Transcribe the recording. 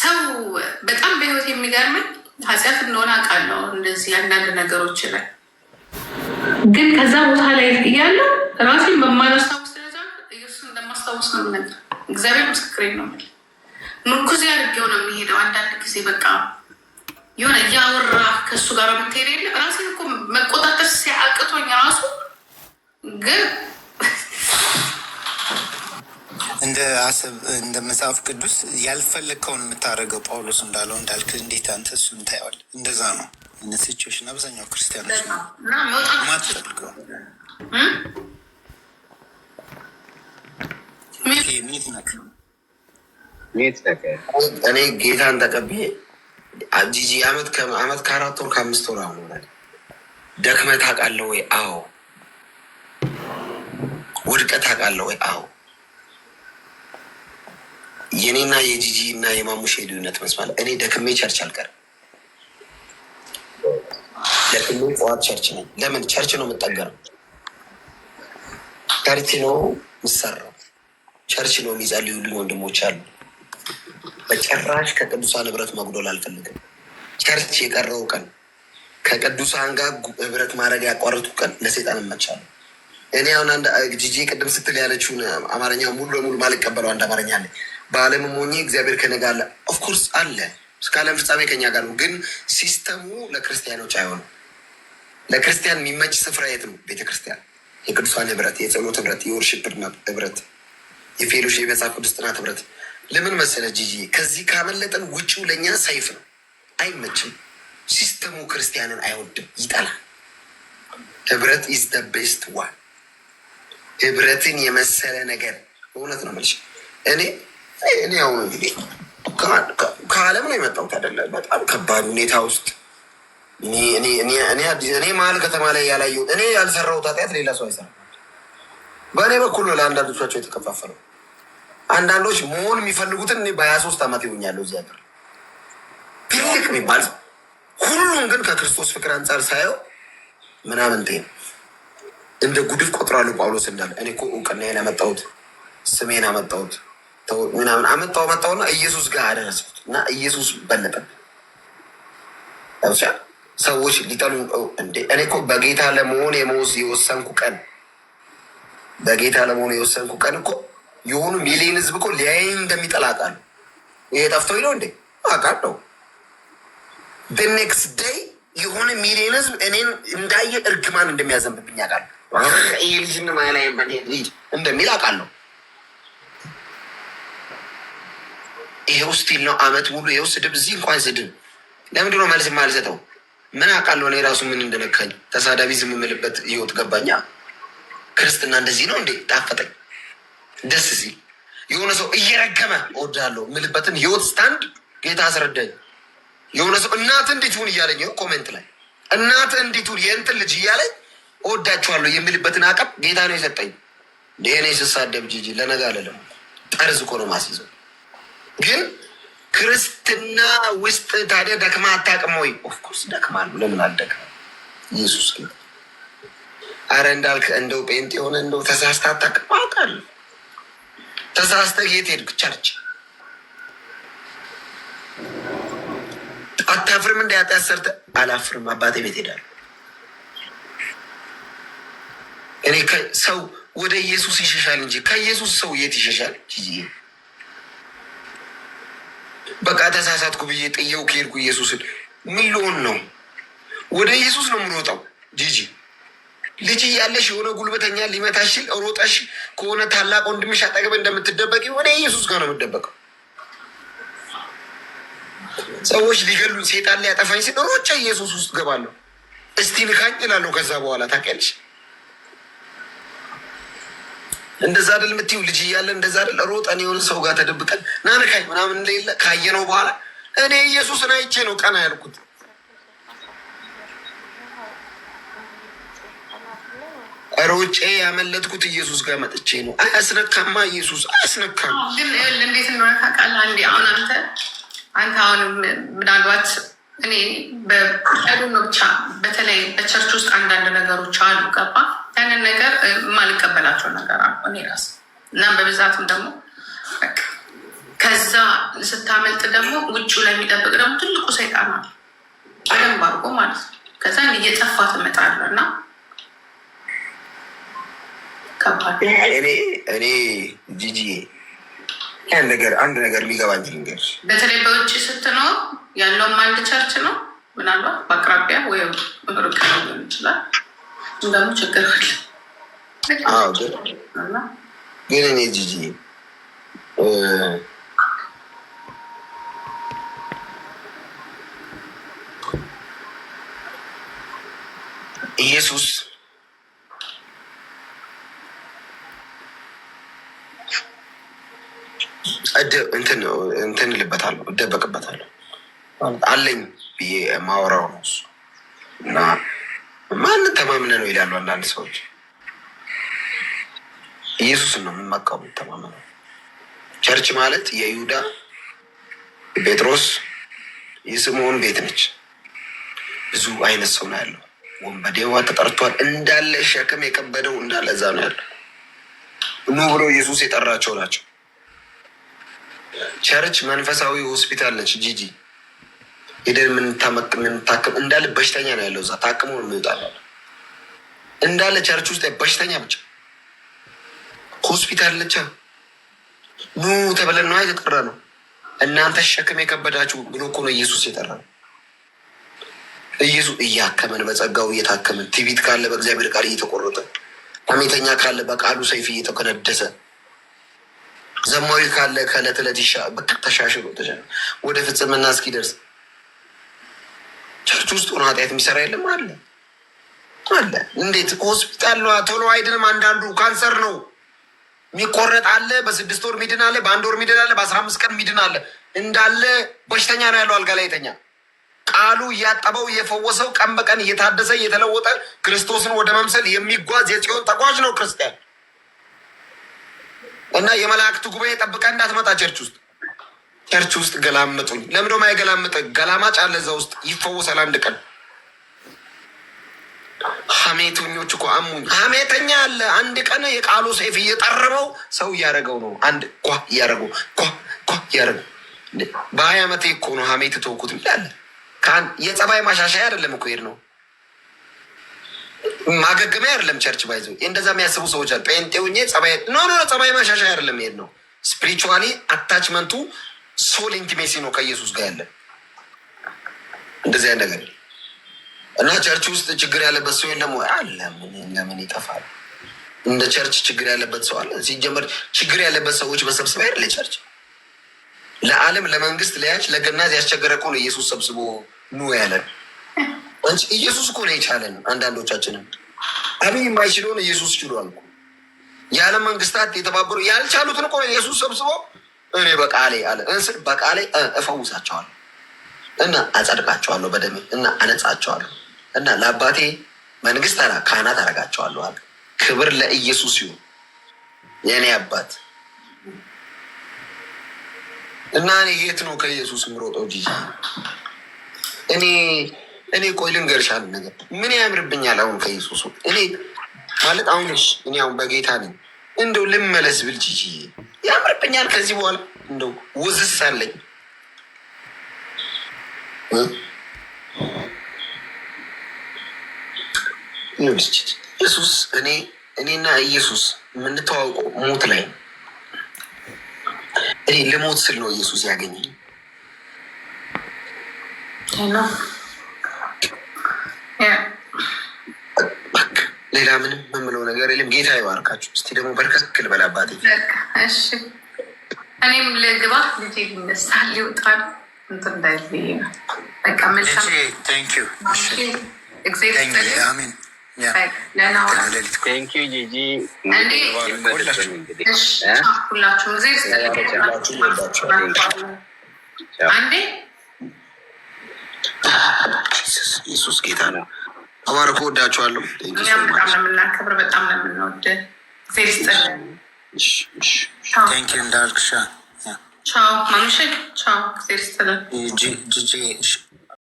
ሰው በጣም በህይወት የሚገርመኝ ኃጢአት እንደሆነ አውቃለሁ። እንደዚህ አንዳንድ ነገሮች ላይ ግን ከዛ ቦታ ላይ እያለሁ ራሴን በማላስታውስ ደረጃ ኢየሱስን እንደማስታውስ ነው የምነግርህ። እግዚአብሔር ምስክሬ ነው። ምርኩዝ አድርጌው ነው የሚሄደው። አንዳንድ ጊዜ በቃ የሆነ እያወራ ከእሱ ጋር የምትሄድ የለ ራሴን እኮ መቆጣጠር ሲያቅቶኝ ራሱ ግን እንደ መጽሐፍ ቅዱስ ያልፈለግከውን የምታደርገው ጳውሎስ እንዳለው እንዳልክ እንዴት አንተ እሱን ታየዋል? እንደዛ ነው ሲቹዌሽን አብዛኛው ክርስቲያኖች ማትፈልገው እኔ ጌታን ተቀብዬ ጂጂ አመት ከ4 ወር ከ5 ወር አሁን ደክመህ ታውቃለህ ወይ? አዎ። ውድቀት ታውቃለህ ወይ? አዎ። የኔና የጂጂ እና የማሙሽ ልዩነት መስማል እኔ ደክሜ ቸርች አልቀርም። ደክሜ ጠዋት ቸርች ነኝ። ለምን ቸርች ነው የምጠገረው? ቸርች ነው የምሰራው። ቸርች ነው የሚጸልዩልኝ ወንድሞች አሉ። በጭራሽ ከቅዱሳን ህብረት መጉደል አልፈልግም። ቸርች የቀረው ቀን ከቅዱሳን ጋር ህብረት ማድረግ ያቋረጡ ቀን ለሰይጣን እመቻለሁ። እኔ አሁን አንድ ጂጂ ቅድም ስትል ያለችውን አማርኛ ሙሉ ለሙሉ ማልቀበለው አንድ አማርኛ አለ። በዓለምም ሆኜ እግዚአብሔር ከነጋ አለ። ኦፍኮርስ አለ። እስከ ዓለም ፍጻሜ ከኛ ጋር ነው። ግን ሲስተሙ ለክርስቲያኖች አይሆንም። ለክርስቲያን የሚመች ስፍራ የት ነው? ቤተክርስቲያን፣ የቅዱሳን ህብረት፣ የጸሎት ህብረት፣ የወርሽፕ ህብረት፣ የፌሎሽ የመጽሐፍ ቅዱስ ጥናት ህብረት። ለምን መሰለ ጂጂ ከዚህ ካመለጠን ውጭው ለእኛ ሰይፍ ነው። አይመችም። ሲስተሙ ክርስቲያንን አይወድም፣ ይጠላል። ህብረት ኢዝ ደ ቤስት ዋን። ህብረትን የመሰለ ነገር እውነት ነው መልሽ። እኔ አሁን እንግዲህ ከዓለም ነው የመጣሁት አይደለ? በጣም ከባድ ሁኔታ ውስጥ እኔ መሀል ከተማ ላይ ያላየሁት እኔ ያልሰራሁት ኃጢአት ሌላ ሰው አይሰራም። በእኔ በኩል ነው ለአንዳንዶቻቸው የተከፋፈለው። አንዳንዶች መሆን የሚፈልጉትን እኔ በ23 ዓመት ይሆኛለሁ እዚህ ሀገር ትልቅ የሚባል ሁሉም ግን ከክርስቶስ ፍቅር አንጻር ሳየው ምናምን እንደ ጉድፍ ቆጥራለሁ። ጳውሎስ እንዳለ እኔ እኮ እውቅናዬን አመጣሁት፣ ስሜን አመጣሁት፣ ምናምን አመጣውና ኢየሱስ ጋር አደረስኩት እና ኢየሱስ በለጠ። ሰዎች ሊጠሉ እንዴ? እኔ እኮ በጌታ ለመሆን የወሰንኩ ቀን እኮ የሆኑ ሚሊዮን ህዝብ እኮ ሊያየኝ እንደሚጠላ አውቃለሁ። ይሄ ጠፍቶኝ ነው እንዴ? አውቃለሁ። ኔክስት ዴይ የሆነ ሚሊዮን ህዝብ እኔን እንዳየ እርግማን እንደሚያዘንብብኝ አውቃለሁ። ይህ ልጅ ልጅ እንደሚል አውቃለሁ። ይሄው ስቲል ነው አመት ሙሉ ይሄው ስድብ። እዚህ እንኳን ስድብ ለምንድን ነው መልስ የማልሰጠው? ምን አውቃለሁ እኔ ራሱ ምን እንደነካኝ። ተሳዳቢ ዝም የምልበት ህይወት ገባኛ። ክርስትና እንደዚህ ነው እንዴ? ጣፈጠኝ ደስ ሲል የሆነ ሰው እየረገመ እወዳለሁ የምልበትን ህይወት ስታንድ ጌታ አስረዳኝ። የሆነ ሰው እናት እንዴት ሁን እያለኝ ኮሜንት ላይ እናት እንዴት ሁን የእንትን ልጅ እያለኝ እወዳችኋለሁ የምልበትን አቅም ጌታ ነው የሰጠኝ። እኔ ስሳደብ ጂጂ ለነገ አለለም ጠርዝ እኮ ነው ማስይዘው። ግን ክርስትና ውስጥ ታዲያ ደክማ አታውቅም ወይ? ኦፍኮርስ ደክማለሁ። ለምን አልደክም? ኢየሱስ ግን አረ እንዳልክ እንደው ጴንጤ የሆነ እንደው ተሳስተ አታውቅም? አውቃለሁ። ተሳስተ የት ሄድክ? ቸርች አታፍርም? እንደ ኃጢአት ሰርተህ አላፍርም። አባቴ ቤት ሄዳለሁ። እኔ ሰው ወደ ኢየሱስ ይሸሻል እንጂ ከኢየሱስ ሰው የት ይሸሻል? በቃ ተሳሳትኩ ብዬ ጥየው ከሄድኩ ኢየሱስን ምን ልሆን ነው? ወደ ኢየሱስ ነው የምሮጠው። ጂጂ ልጅ እያለሽ የሆነ ጉልበተኛ ሊመታሽል ሮጠሽ ከሆነ ታላቅ ወንድምሽ አጠገብ እንደምትደበቂ ወደ ኢየሱስ ጋር ነው የምትደበቀው። ሰዎች ሊገሉኝ ሴጣን ሊያጠፋኝ ሲል ሮጬ ኢየሱስ ውስጥ ገባለሁ። እስቲ ንካኝ እላለሁ። ከዛ በኋላ ታውቂያለሽ እንደዛ አይደል የምትይው? ልጅ እያለ እንደዛ አይደል ሮጠን የሆነ ሰው ጋር ተደብቀን ናንካኝ ምናምን እንደሌለ ካየነው በኋላ እኔ ኢየሱስን አይቼ ነው ቀና ያልኩት። ሮጬ ያመለጥኩት ኢየሱስ ጋር መጥቼ ነው። አያስነካማ፣ ኢየሱስ አያስነካም። ግን እንዴት እንደሆነ ታውቃለህ እንዴ? አሁን አንተ አሁን ምናልባት እኔ በቀዱ ነው ብቻ በተለይ በቸርች ውስጥ አንዳንድ ነገሮች አሉ ገባ ያንን ነገር የማልቀበላቸው ነገር አሉ እኔ ራስ እና በብዛትም ደግሞ ከዛ ስታመልጥ ደግሞ ውጭ ላይ የሚጠብቅ ደግሞ ትልቁ ሰይጣን ነው፣ በደንብ አድርጎ ማለት ነው። ከዛ እየጠፋ ትመጣለህ እና ከባድ። እኔ ጂጂ አንድ ነገር የሚገባኝ ልንገርሽ፣ በተለይ በውጭ ስትኖር ያለውም አንድ ቸርች ነው፣ ምናልባት በአቅራቢያ ወይ ርቅ ሊሆን ይችላል። እንደሞ ችግር ግን እኔ ጂጂ ኢየሱስ እንትን እልበታለሁ፣ እደበቅበታለሁ አለኝ ብዬ ማወራው ነው እሱ እና ማንን ተማምነ ነው ይላሉ አንዳንድ ሰዎች። ኢየሱስን ነው የምንመካው፣ የምንተማመነው። ቸርች ማለት የይሁዳ ጴጥሮስ የስምዖን ቤት ነች። ብዙ አይነት ሰው ነው ያለው። ወንበዴዋ ተጠርቷል እንዳለ፣ ሸክም የከበደው እንዳለ እዛ ነው ያለው። ኑ ብሎ ኢየሱስ የጠራቸው ናቸው። ቸርች መንፈሳዊ ሆስፒታል ነች ጂጂ። ሄደን የምንታከም እንዳለ በሽተኛ ነው ያለው እዛ። ታክሞ ነው የሚወጣል እንዳለ። ቸርች ውስጥ በሽተኛ ብቻ ሆስፒታል ነች። ኑ ተብለን ነው የተጠራ ነው። እናንተ ሸክም የከበዳችሁ ብሎ እኮ ነው ኢየሱስ የጠራ ነው። ኢየሱስ እያከመን በጸጋው እየታከመን፣ ትዕቢት ካለ በእግዚአብሔር ቃል እየተቆረጠ፣ ሐሜተኛ ካለ በቃሉ ሰይፍ እየተከነደሰ፣ ዘማዊ ካለ ከዕለት ዕለት ተሻሽሎ ወደ ፍጽምና እስኪደርስ ቸርች ውስጥ ሆነ ኃጢአት የሚሰራ የለም አለ አለ። እንዴት ሆስፒታል ቶሎ አይድንም። አንዳንዱ ካንሰር ነው የሚቆረጥ አለ፣ በ6 ወር ሚድን አለ፣ በ1 ወር ሚድን አለ፣ በ15 ቀን ሚድን አለ። እንዳለ በሽተኛ ነው ያለው አልጋ ላይ የተኛ። ቃሉ እያጠበው እየፈወሰው ቀን በቀን እየታደሰ እየተለወጠ ክርስቶስን ወደ መምሰል የሚጓዝ የጽዮን ተጓዥ ነው ክርስቲያን። እና የመላእክቱ ጉባኤ ጠብቀ እንዳትመጣ ቸርች ውስጥ ገላመጡኝ። ለምንድነው ማይገላምጠ? ገላማጭ አለ እዛ ውስጥ ይፈወሳል አንድ ቀን። ሐሜተኞች እኮ አሙኝ። ሐሜተኛ አለ አንድ ቀን የቃሉ ሰይፍ እየጠረበው ሰው እያደረገው ነው። አንድ ኳ እያደረገው እያደረገው። በ20 ዓመቴ እኮ ነው ሐሜት ተውኩት ይላል። የጸባይ ማሻሻያ አይደለም እኮ ሄድ ነው ማገገሚያ አይደለም። ቸርች ባይዘው እንደዛ የሚያስቡ ሰዎች አሉ። ጴንጤውኜ ጸባይ ጸባይ ማሻሻያ አይደለም ሄድ ነው። ስፒሪቹዋሊ አታችመንቱ ሶል ኢንቲሜሲ ነው ከኢየሱስ ጋር ያለ እንደዚህ ነገር እና ቸርች ውስጥ ችግር ያለበት ሰው የለም ወይ? አለ። ለምን ይጠፋል? እንደ ቸርች ችግር ያለበት ሰው አለ? ሲጀመር ችግር ያለበት ሰዎች በሰብስበ አይደለ ቸርች። ለዓለም ለመንግስት ለያች ለገናዝ ያስቸገረ እኮ ነው ኢየሱስ ሰብስቦ ኑ ያለን እንጂ ኢየሱስ እኮ ነው የቻለን። አንዳንዶቻችንም አብይ የማይችለውን ኢየሱስ ችሏል እኮ። የዓለም መንግስታት የተባበሩ ያልቻሉትን እኮ ኢየሱስ ሰብስቦ እኔ በቃሌ አለ እንስል በቃሌ እፈውሳቸዋለሁ እና አጸድቃቸዋለሁ በደሜ እና አነጻቸዋለሁ እና ለአባቴ መንግስት አላ ካህናት አረጋቸዋለሁ አለ። ክብር ለኢየሱስ ይሁን የእኔ አባት። እና እኔ የት ነው ከኢየሱስ ምሮጠው? ጂጂ እኔ ቆይ ልንገርሻል ነገር ምን ያምርብኛል አሁን ከኢየሱስ እኔ ማለት አሁንሽ እኔ አሁን በጌታ ነኝ። እንደው ልመለስ ብል ጂጂ ያምርብኛል። ከዚህ በኋላ እንደው ውዝስ አለኝ። ኢየሱስ እኔና ኢየሱስ የምንተዋውቀው ሞት ላይ ነው። እኔ ልሞት ስል ነው ኢየሱስ ያገኘኝ። ሌላ ምንም የምለው ነገር የለም። ጌታ ይባርካችሁ። እስቲ ደግሞ በርከክ ልበል አባቴ። እኔም ልግባ ልጄ ይነሳል ሊወጣል እንትን እንዳይልኝ ነው። በቃ መልካም ኢየሱስ ጌታ ነው። አባረኮ ወዳችኋለሁ። እኛም በጣም ነው የምናከብር፣ በጣም ነው የምንወድ። እንዳልክሻ ቻው ማምሽ ቻው።